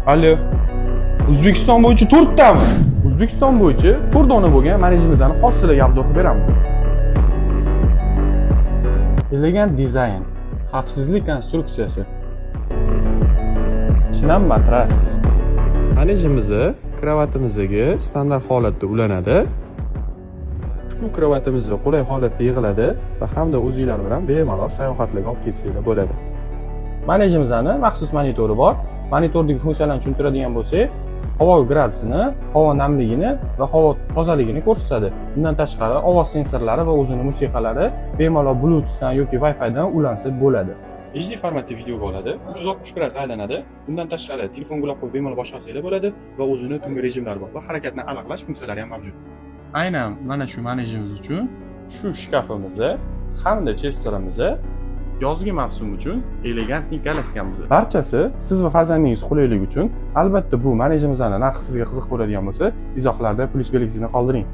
Alo. O'zbekiston bo'yicha 4 tami? O'zbekiston bo'yicha 4 dona bo'lgan manejimizni hosilaga obzor qilib beramiz. Elegant dizayn, xavfsizlik konstruksiyasi. Chinam matras. Manejimizni kravatimizga standart holatda ulanadi. Ushbu kravatimizni qulay holatda yig'iladi va hamda o'zingizlar bilan bemalol sayohatlarga olib ketsanglar bo'ladi. Manejimizning maxsus monitori bor. Monitordagi funksiyalarni tushuntiradigan bo'lsak, havo gradusini, havo namligini va havo tozaligini ko'rsatadi. Bundan tashqari, ovoz sensorlari va o'zining musiqalari bemalol Bluetoothdan yoki Wi-Fi dan ulansa bo'ladi. HD formatda video bo'ladi, 360 gradus aylanadi. Bundan tashqari, telefonga ulab qo'yib bemalol boshqarsanglar bo'ladi va o'zining tungi rejimlari bor va harakatni aniqlash funksiyalari ham mavjud. Aynan mana shu manejimiz uchun shu shkafimizni hamda chesterimizni yozgi mavsum uchun elegantni galaskammiz. Barchasi siz va farzandingiz qulayligi uchun. Albatta bu manejimizning narxi sizga qiziq bo'ladigan bo'lsa, izohlarda plyus belgisini qoldiring.